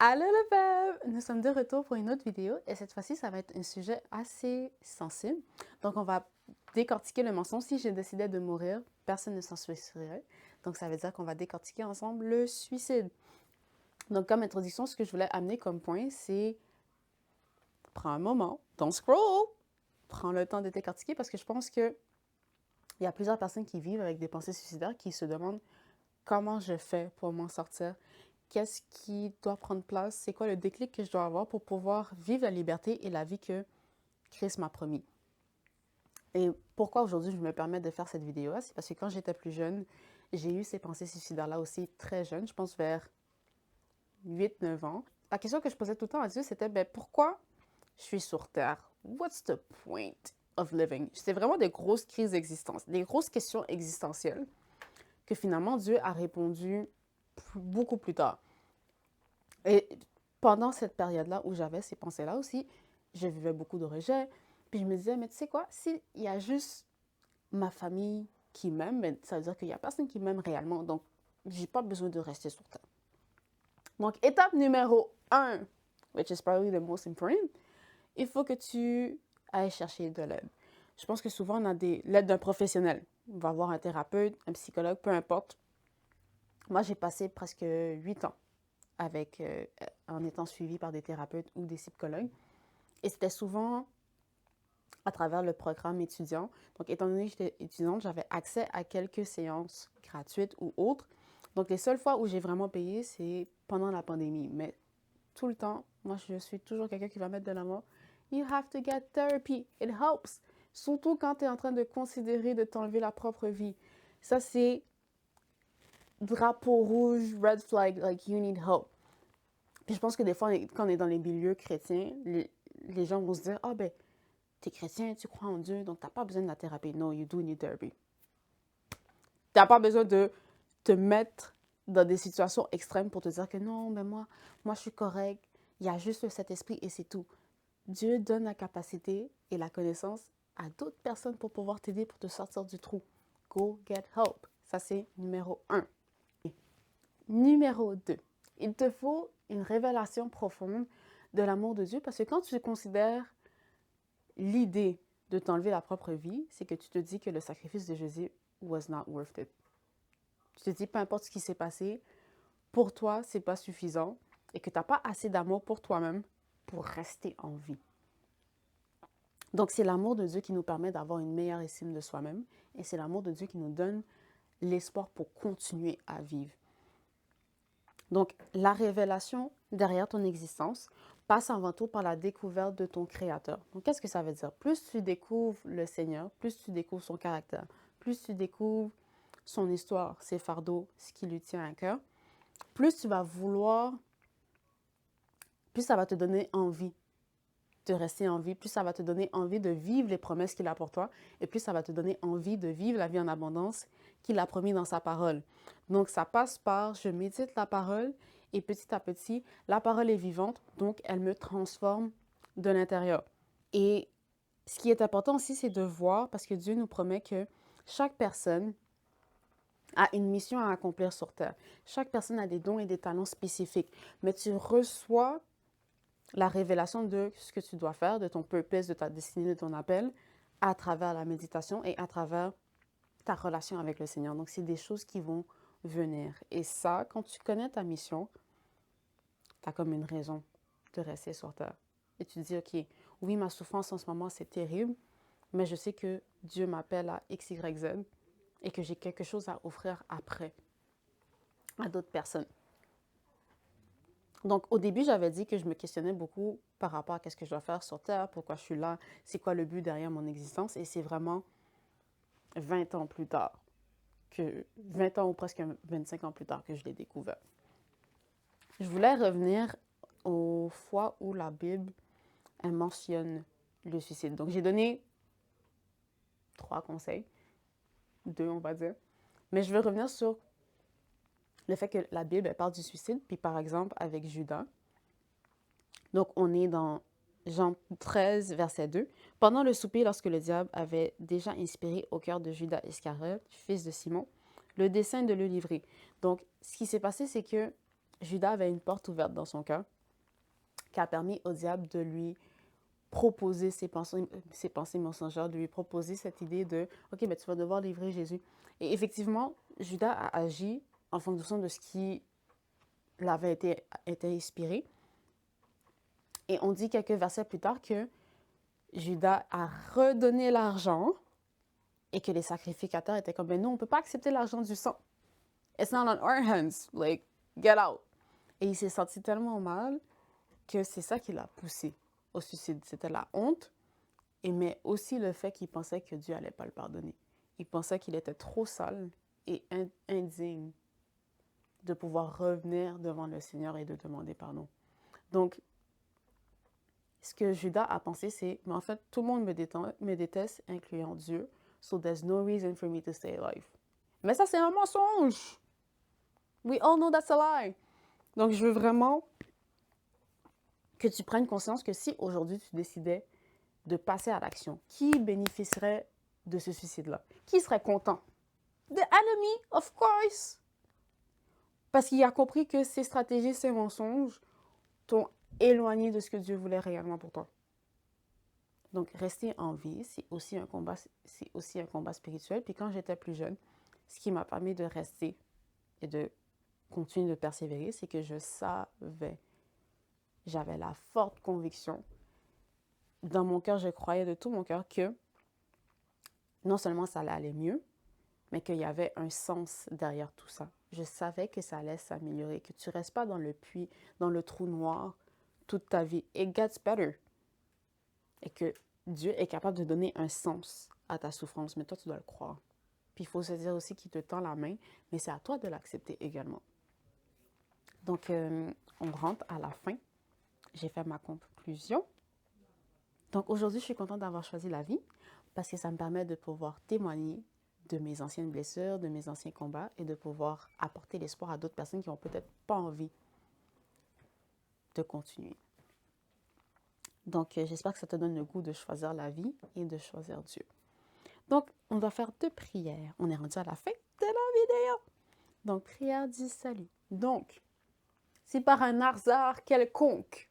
Allô le web! Nous sommes de retour pour une autre vidéo et cette fois-ci, ça va être un sujet assez sensible. Donc, on va décortiquer le mensonge. Si je décidais de mourir, personne ne s'en suiciderait. Donc, ça veut dire qu'on va décortiquer ensemble le suicide. Donc, comme introduction, ce que je voulais amener comme point, c'est prends un moment, don't scroll, prends le temps de décortiquer parce que je pense que il y a plusieurs personnes qui vivent avec des pensées suicidaires qui se demandent comment je fais pour m'en sortir. Qu'est-ce qui doit prendre place? C'est quoi le déclic que je dois avoir pour pouvoir vivre la liberté et la vie que Christ m'a promis? Et pourquoi aujourd'hui je me permets de faire cette vidéo-là? C'est parce que quand j'étais plus jeune, j'ai eu ces pensées suicidaires-là aussi très jeune, je pense vers 8 9 ans. La question que je posais tout le temps à Dieu, c'était ben, pourquoi je suis sur Terre? What's the point of living? C'était vraiment des grosses crises d'existence, des grosses questions existentielles que finalement Dieu a répondu beaucoup plus tard. Et pendant cette période-là où j'avais ces pensées-là aussi, je vivais beaucoup de rejet. Puis je me disais, mais tu sais quoi, s'il y a juste ma famille qui m'aime, ben, ça veut dire qu'il n'y a personne qui m'aime réellement. Donc, j'ai pas besoin de rester sur Terre. Donc, étape numéro 1, which is probably the most important, il faut que tu ailles chercher de l'aide. Je pense que souvent, on a l'aide d'un professionnel. On va voir un thérapeute, un psychologue, peu importe. Moi, j'ai passé presque 8 ans avec, en étant suivie par des thérapeutes ou des psychologues. Et c'était souvent à travers le programme étudiant. Donc, étant donné que j'étais étudiante, j'avais accès à quelques séances gratuites ou autres. Donc, les seules fois où j'ai vraiment payé, c'est pendant la pandémie. Mais tout le temps, moi, je suis toujours quelqu'un qui va mettre de l'avant. You have to get therapy. It helps. Surtout quand tu es en train de considérer de t'enlever la propre vie. Ça, c'est drapeau rouge, red flag, like you need help. Puis je pense que des fois, quand on est dans les milieux chrétiens, les gens vont se dire, ah ben, t'es chrétien, tu crois en Dieu, donc t'as pas besoin de la thérapie. No, you do need therapy. T'as pas besoin de te mettre dans des situations extrêmes pour te dire que non, mais moi je suis correct, il y a juste le Saint-Esprit et c'est tout. Dieu donne la capacité et la connaissance à d'autres personnes pour pouvoir t'aider pour te sortir du trou. Go get help. Ça, c'est numéro 1. Numéro 2, il te faut une révélation profonde de l'amour de Dieu parce que quand tu considères l'idée de t'enlever la propre vie, c'est que tu te dis que le sacrifice de Jésus was not worth it. Tu te dis, peu importe ce qui s'est passé, pour toi, c'est pas suffisant et que tu n'as pas assez d'amour pour toi-même pour rester en vie. Donc, c'est l'amour de Dieu qui nous permet d'avoir une meilleure estime de soi-même et c'est l'amour de Dieu qui nous donne l'espoir pour continuer à vivre. Donc, la révélation derrière ton existence passe avant tout par la découverte de ton Créateur. Donc, qu'est-ce que ça veut dire? Plus tu découvres le Seigneur, plus tu découvres son caractère, plus tu découvres son histoire, ses fardeaux, ce qui lui tient à cœur, plus tu vas vouloir, plus ça va te donner envie de rester en vie, plus ça va te donner envie de vivre les promesses qu'il a pour toi, et plus ça va te donner envie de vivre la vie en abondance qu'il a promis dans sa parole. Donc, ça passe par, je médite la parole, et petit à petit, la parole est vivante, donc elle me transforme de l'intérieur. Et ce qui est important aussi, c'est de voir, parce que Dieu nous promet que chaque personne a une mission à accomplir sur Terre. Chaque personne a des dons et des talents spécifiques, mais tu reçois la révélation de ce que tu dois faire, de ton purpose, de ta destinée, de ton appel, à travers la méditation et à travers ta relation avec le Seigneur. Donc, c'est des choses qui vont venir. Et ça, quand tu connais ta mission, tu as comme une raison de rester sur terre. Et tu te dis, OK, oui, ma souffrance en ce moment, c'est terrible, mais je sais que Dieu m'appelle à X, Y, Z et que j'ai quelque chose à offrir après à d'autres personnes. Donc, au début, j'avais dit que je me questionnais beaucoup par rapport à qu'est-ce que je dois faire sur Terre, pourquoi je suis là, c'est quoi le but derrière mon existence. Et c'est vraiment 20 ans plus tard, 20 ans ou presque 25 ans plus tard que je l'ai découvert. Je voulais revenir aux fois où la Bible elle mentionne le suicide. Donc, j'ai donné 3 conseils, 2 on va dire. Mais je veux revenir sur le fait que la Bible elle parle du suicide, puis par exemple avec Judas. Donc, on est dans Jean 13, verset 2. Pendant le souper, lorsque le diable avait déjà inspiré au cœur de Judas Iscariote, fils de Simon, le dessein de le livrer. Donc, ce qui s'est passé, c'est que Judas avait une porte ouverte dans son cœur qui a permis au diable de lui proposer ses pensées mensongères, de lui proposer cette idée de « Ok, mais tu vas devoir livrer Jésus. » Et effectivement, Judas a agi en fonction de ce qui l'avait été inspiré. Et on dit quelques versets plus tard que Judas a redonné l'argent et que les sacrificateurs étaient comme « Mais nous, on ne peut pas accepter l'argent du sang. It's not on our hands. Like, get out. » Et il s'est senti tellement mal que c'est ça qui l'a poussé au suicide. C'était la honte, mais aussi le fait qu'il pensait que Dieu n'allait pas le pardonner. Il pensait qu'il était trop sale et indigne de pouvoir revenir devant le Seigneur et de demander pardon. Donc, ce que Judas a pensé, c'est, mais en fait, tout le monde me déteste, incluant Dieu, so there's no reason for me to stay alive. Mais ça, c'est un mensonge! We all know that's a lie! Donc, je veux vraiment que tu prennes conscience que si aujourd'hui tu décidais de passer à l'action, qui bénéficierait de ce suicide-là? Qui serait content? The enemy, of course! Parce qu'il a compris que ces stratégies, ces mensonges t'ont éloigné de ce que Dieu voulait réellement pour toi. Donc, rester en vie, c'est aussi un combat spirituel. Puis quand j'étais plus jeune, ce qui m'a permis de rester et de continuer de persévérer, c'est que je savais, j'avais la forte conviction, dans mon cœur, je croyais de tout mon cœur que non seulement ça allait aller mieux, mais qu'il y avait un sens derrière tout ça. Je savais que ça allait s'améliorer, que tu ne restes pas dans le puits, dans le trou noir toute ta vie. It gets better. Et que Dieu est capable de donner un sens à ta souffrance, mais toi, tu dois le croire. Puis il faut se dire aussi qu'il te tend la main, mais c'est à toi de l'accepter également. Donc, on rentre à la fin. J'ai fait ma conclusion. Donc, aujourd'hui, je suis contente d'avoir choisi la vie parce que ça me permet de pouvoir témoigner de mes anciennes blessures, de mes anciens combats et de pouvoir apporter l'espoir à d'autres personnes qui n'ont peut-être pas envie de continuer. Donc, j'espère que ça te donne le goût de choisir la vie et de choisir Dieu. Donc, on va faire 2 prières. On est rendu à la fin de la vidéo. Donc, prière du salut. Donc, si par un hasard quelconque,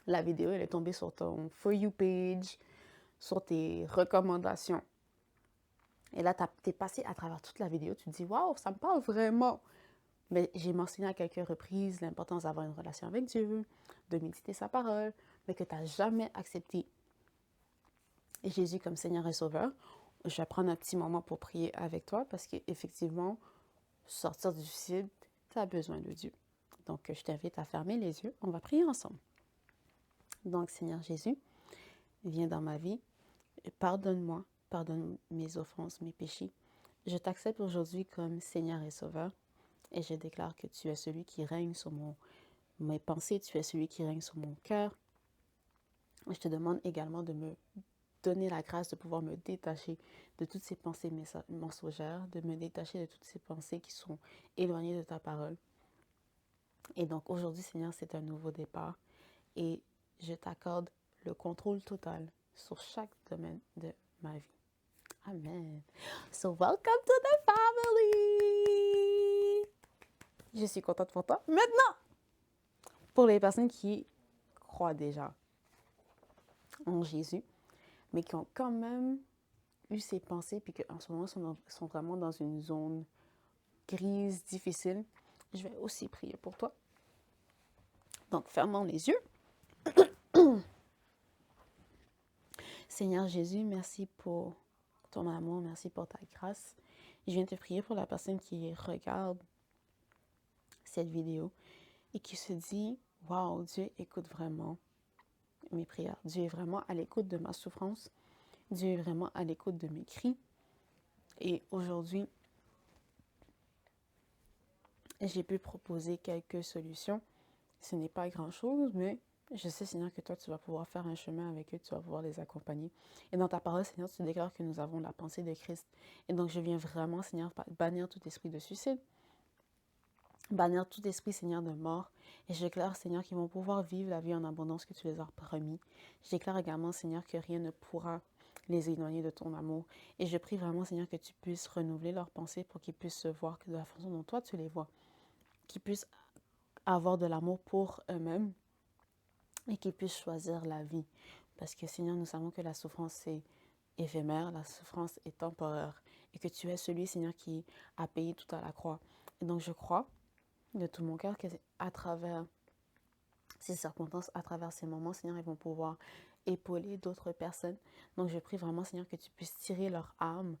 la vidéo elle est tombée sur ton For You page, sur tes recommandations, et là, tu es passé à travers toute la vidéo, tu te dis « Waouh, ça me parle vraiment! » Mais j'ai mentionné à quelques reprises l'importance d'avoir une relation avec Dieu, de méditer sa parole, mais que tu n'as jamais accepté Jésus comme Seigneur et Sauveur. Je vais prendre un petit moment pour prier avec toi parce qu'effectivement, sortir du suicide, tu as besoin de Dieu. Donc, je t'invite à fermer les yeux. On va prier ensemble. Donc, Seigneur Jésus, viens dans ma vie. Pardonne-moi, pardonne mes offenses, mes péchés. Je t'accepte aujourd'hui comme Seigneur et Sauveur et je déclare que tu es celui qui règne sur mes pensées, tu es celui qui règne sur mon cœur. Je te demande également de me donner la grâce de pouvoir me détacher de toutes ces pensées mensongères, de me détacher de toutes ces pensées qui sont éloignées de ta parole. Et donc aujourd'hui, Seigneur, c'est un nouveau départ et je t'accorde le contrôle total sur chaque domaine de ma vie. Amen. So welcome to the family! Je suis contente pour toi. Maintenant, pour les personnes qui croient déjà en Jésus, mais qui ont quand même eu ces pensées, puis qu'en ce moment sont vraiment dans une zone grise, difficile, je vais aussi prier pour toi. Donc, fermons les yeux. Seigneur Jésus, merci pour ton amour, merci pour ta grâce. Je viens te prier pour la personne qui regarde cette vidéo et qui se dit, « Wow, Dieu écoute vraiment mes prières. Dieu est vraiment à l'écoute de ma souffrance. Dieu est vraiment à l'écoute de mes cris. » Et aujourd'hui, j'ai pu proposer quelques solutions. Ce n'est pas grand-chose, mais je sais, Seigneur, que toi, tu vas pouvoir faire un chemin avec eux, tu vas pouvoir les accompagner. Et dans ta parole, Seigneur, tu déclares que nous avons la pensée de Christ. Et donc, je viens vraiment, Seigneur, bannir tout esprit de suicide, bannir tout esprit, Seigneur, de mort. Et je déclare, Seigneur, qu'ils vont pouvoir vivre la vie en abondance que tu les as promis. Je déclare également, Seigneur, que rien ne pourra les éloigner de ton amour. Et je prie vraiment, Seigneur, que tu puisses renouveler leurs pensées pour qu'ils puissent se voir que de la façon dont toi, tu les vois. qu'ils puissent avoir de l'amour pour eux-mêmes et qu'ils puissent choisir la vie. Parce que Seigneur, nous savons que la souffrance est éphémère, la souffrance est temporaire et que tu es celui, Seigneur, qui a payé tout à la croix. Et donc je crois de tout mon cœur qu'à travers ces circonstances, à travers ces moments, Seigneur, ils vont pouvoir épauler d'autres personnes. Donc je prie vraiment, Seigneur, que tu puisses tirer leur âme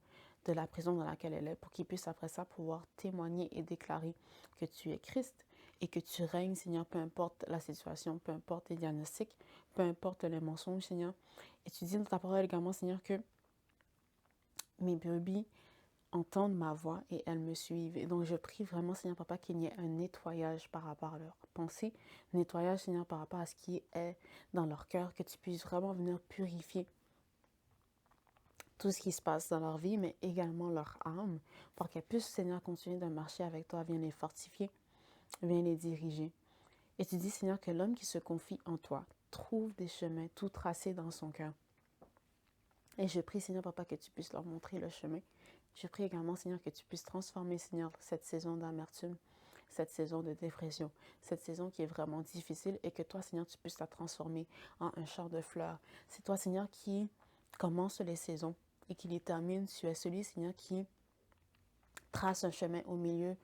de la prison dans laquelle elle est pour qu'ils puissent après ça pouvoir témoigner et déclarer que tu es Christ et que tu règnes, Seigneur, peu importe la situation, peu importe les diagnostics, peu importe les mensonges, Seigneur. Et tu dis dans ta parole également, Seigneur, que mes brebis entendent ma voix et elles me suivent. Et donc, je prie vraiment, Seigneur Papa, qu'il y ait un nettoyage par rapport à leurs pensées, un nettoyage, Seigneur, par rapport à ce qui est dans leur cœur, que tu puisses vraiment venir purifier tout ce qui se passe dans leur vie, mais également leur âme, pour qu'elles puissent, Seigneur, continuer de marcher avec toi, viens les fortifier, viens les diriger. Et tu dis, Seigneur, que l'homme qui se confie en toi trouve des chemins tout tracés dans son cœur. Et je prie, Seigneur Papa, que tu puisses leur montrer le chemin. Je prie également, Seigneur, que tu puisses transformer, Seigneur, cette saison d'amertume, cette saison de dépression, cette saison qui est vraiment difficile et que toi, Seigneur, tu puisses la transformer en un champ de fleurs. C'est toi, Seigneur, qui commence les saisons et qui les termine. Tu es celui, Seigneur, qui trace un chemin au milieu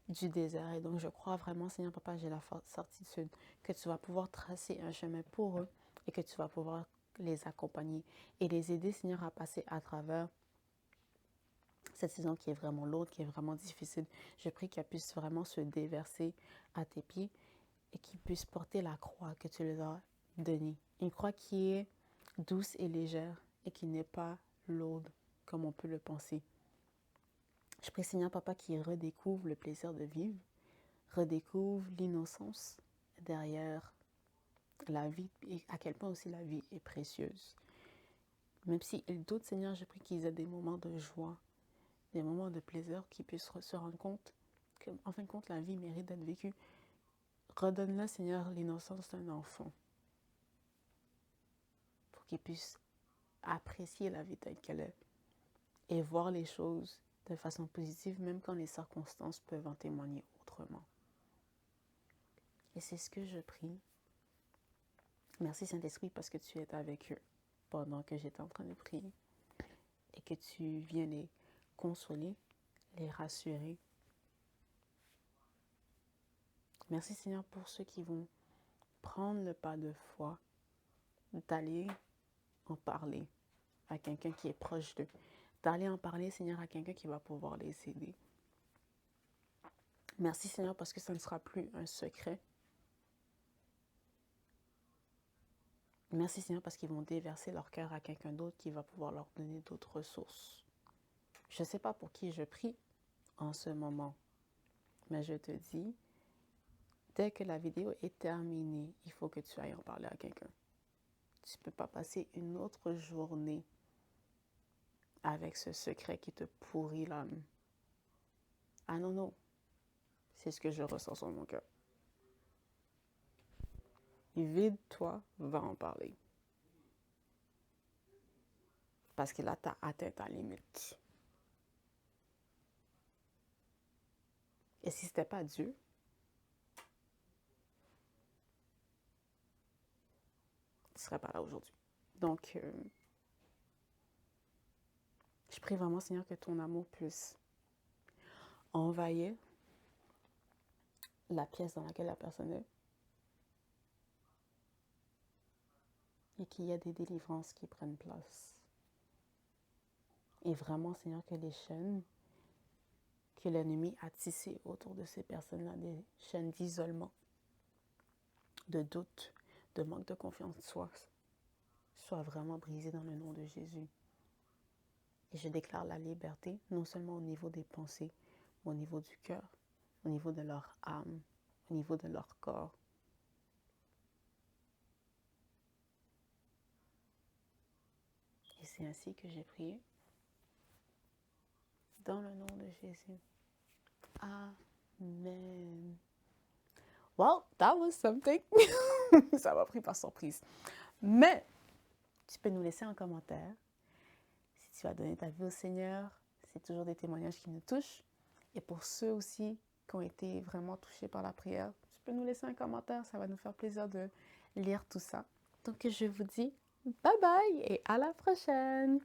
du désert. Et donc, je crois vraiment, Seigneur Papa, j'ai la forte certitude que tu vas pouvoir tracer un chemin pour eux et que tu vas pouvoir les accompagner et les aider, Seigneur, à passer à travers cette saison qui est vraiment lourde, qui est vraiment difficile. Je prie qu'elle puisse vraiment se déverser à tes pieds et qu'ils puissent porter la croix que tu leur as donnée. Une croix qui est douce et légère et qui n'est pas lourde comme on peut le penser. Je prie, Seigneur Papa, qu'ils redécouvrent le plaisir de vivre, redécouvrent l'innocence derrière la vie et à quel point aussi la vie est précieuse. Même s'ils doutent, Seigneur, je prie qu'ils aient des moments de joie, des moments de plaisir, qu'ils puissent se rendre compte qu'en fin de compte, la vie mérite d'être vécue. Redonne-le, Seigneur, l'innocence d'un enfant pour qu'ils puissent apprécier la vie telle qu'elle est et voir les choses de façon positive, même quand les circonstances peuvent en témoigner autrement. Et c'est ce que je prie. Merci Saint-Esprit parce que tu es avec eux pendant que j'étais en train de prier et que tu viens les consoler, les rassurer. Merci Seigneur pour ceux qui vont prendre le pas de foi, d'aller en parler à quelqu'un qui est proche d'eux, d'aller en parler Seigneur à quelqu'un qui va pouvoir les aider. Merci Seigneur parce que ça ne sera plus un secret. Merci Seigneur parce qu'ils vont déverser leur cœur à quelqu'un d'autre qui va pouvoir leur donner d'autres ressources. Je ne sais pas pour qui je prie en ce moment, mais je te dis, dès que la vidéo est terminée, il faut que tu ailles en parler à quelqu'un. Tu ne peux pas passer une autre journée avec ce secret qui te pourrit l'âme. Ah non, non, c'est ce que je ressens sur mon cœur. Vide-toi, va en parler. Parce que là, tu as atteint ta limite. Et si ce n'était pas Dieu, tu ne serais pas là aujourd'hui. Donc, je prie vraiment, Seigneur, que ton amour puisse envahir la pièce dans laquelle la personne est et qu'il y ait des délivrances qui prennent place. Et vraiment, Seigneur, que les chaînes que l'ennemi a tissées autour de ces personnes-là, des chaînes d'isolement, de doute, de manque de confiance en soi, soient vraiment brisées dans le nom de Jésus. Et je déclare la liberté, non seulement au niveau des pensées, mais au niveau du cœur, au niveau de leur âme, au niveau de leur corps. Et c'est ainsi que j'ai prié. Dans le nom de Jésus. Amen. Well, that was something. Ça m'a pris par surprise. Mais, tu peux nous laisser un commentaire. Si tu as donné ta vie au Seigneur, c'est toujours des témoignages qui nous touchent. Et pour ceux aussi qui ont été vraiment touchés par la prière, tu peux nous laisser un commentaire, ça va nous faire plaisir de lire tout ça. Donc, je vous dis bye bye et à la prochaine.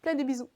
Plein de bisous.